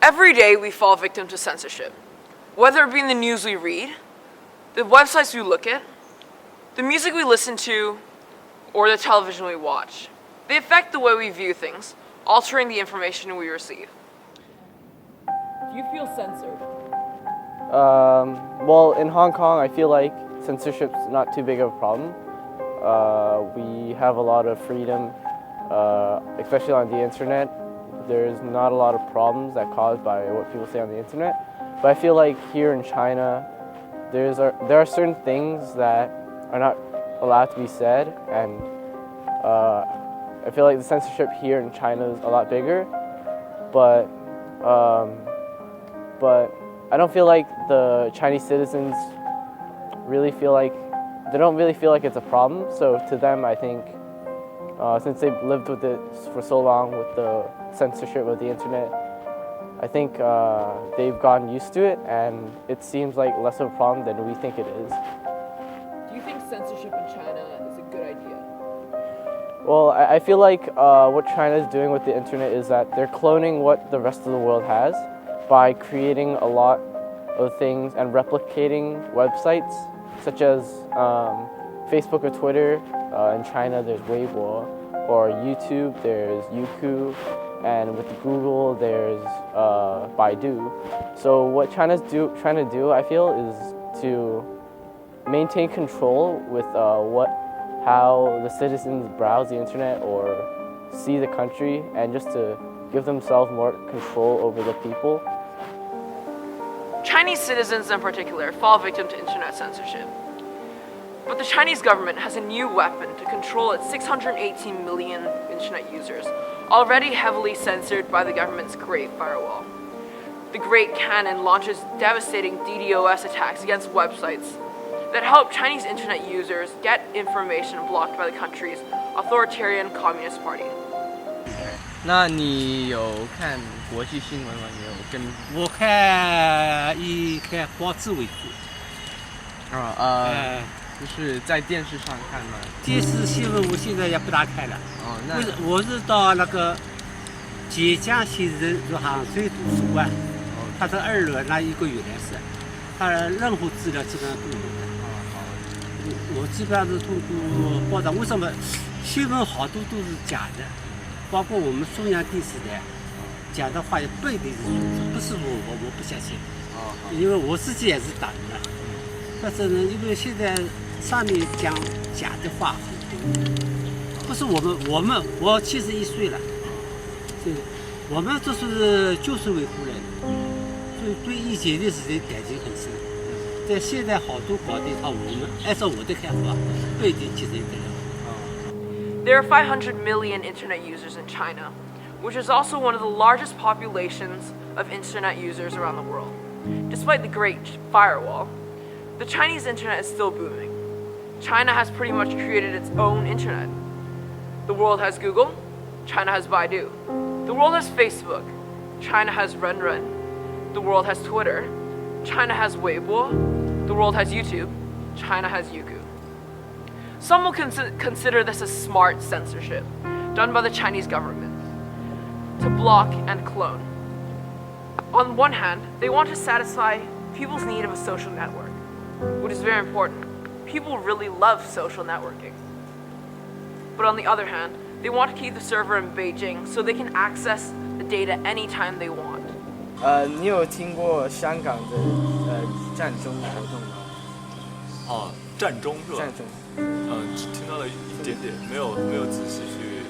Every day we fall victim to censorship, whether it be in the news we read, the websites we look at, the music we listen to, or the television we watch. They affect the way we view things, altering the information we receive. Do you feel censored? Well, in Hong Kong, I feel like censorship's not too big of a problem. We have a lot of freedom, especially on the internet. There's not a lot of problems that are caused by what people say on the internet. But I feel like here in China, there are certain things that are not allowed to be said, and I feel like the censorship here in China is a lot bigger. But I don't feel like the Chinese citizens don't really feel like it's a problem. So to them, I think, since they've lived with it for so long with the censorship of the internet, I think they've gotten used to it, and it seems like less of a problem than we think it is. Do you think censorship in China is a good idea? Well, I feel like what China is doing with the internet is that they're cloning what the rest of the world has by creating a lot of things and replicating websites such as Facebook or Twitter. In China, there's Weibo, or YouTube, there's Youku, and with Google, there's Baidu. So what China's trying to do, I feel, is to maintain control with how the citizens browse the internet or see the country, and just to give themselves more control over the people. Chinese citizens in particular fall victim to internet censorship. But the Chinese government has a new weapon to control its 618 million internet users, already heavily censored by the government's Great Firewall. The Great Cannon launches devastating DDoS attacks against websites that help Chinese internet users get information blocked by the country's authoritarian Communist Party. 那你有看国际新闻吗？你有跟？我看以看报纸为主。就是在电视上看吗？电视新闻我现在也不大看了。哦，那我是到那个浙江新城杭水图书馆，它是2楼那一个原来是，它任何资料基本上都有的。我基本上是通过报道，为什么新闻好多都是假的？包括我们中央电视台讲的话也不一定是准的，不是我不相信，因为我自己也是党的。但是呢，因为现在上面讲假的话很多，不是我71岁了，我们这是就是维护来的，所以对以前的事情感情很深。在现在好多搞的话，我们按照我的看法，不一定接受得了。There are 500 million internet users in China, which is also one of the largest populations of internet users around the world. Despite the Great Firewall, the Chinese internet is still booming. China has pretty much created its own internet. The world has Google, China has Baidu. The world has Facebook, China has Renren. The world has Twitter, China has Weibo. The world has YouTube, China has Youku. Some will consider this as smart censorship, done by the Chinese government, to block and clone. On one hand, they want to satisfy people's need of a social network, which is very important. People really love social networking. But on the other hand, they want to keep the server in Beijing so they can access the data anytime they want. 你有听过香港的战争活动吗？哦，战中是吧？战争。只听到了一点点，没有仔细去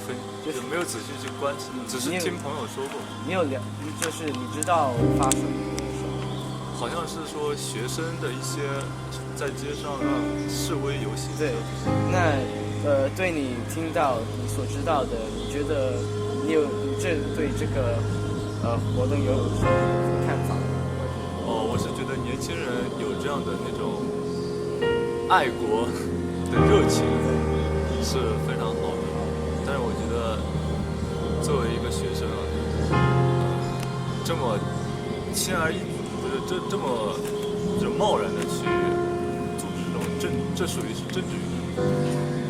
分，就是没有仔细去观察，只是听朋友说过。就是你知道发生什么？好像是说学生的一些在街上示威游行。对，那对你听到你所知道的，你觉得你对这个活动有什么看法？我是觉得年轻人有这样的那种爱国的热情是非常好的，但是我觉得作为一个学生这么轻而易举，不是这么贸然的去组织这种这属于是政治运动，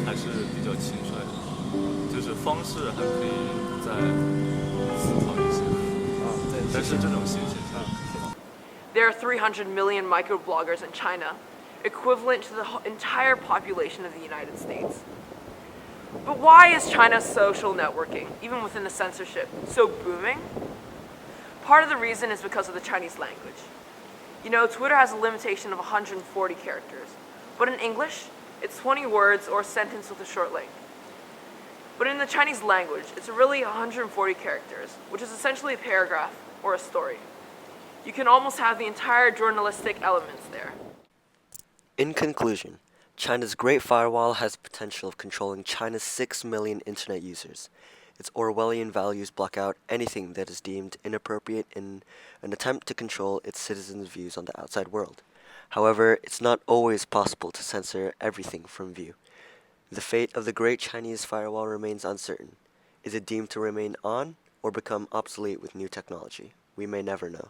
还是比较轻率的，就是方式还可以再思考一些。对，但但是这种新现象。 There are 300 million microbloggers in China, equivalent to the entire population of the United States. But why is China's social networking, even within the censorship, so booming? Part of the reason is because of the Chinese language. You know, Twitter has a limitation of 140 characters, but in English, it's 20 words or a sentence with a short link. But in the Chinese language, it's really 140 characters, which is essentially a paragraph or a story. You can almost have the entire journalistic elements there. In conclusion, China's Great Firewall has the potential of controlling China's 6 million internet users. Its Orwellian values block out anything that is deemed inappropriate in an attempt to control its citizens' views on the outside world. However, it's not always possible to censor everything from view. The fate of the Great Chinese Firewall remains uncertain. Is it deemed to remain on or become obsolete with new technology? We may never know.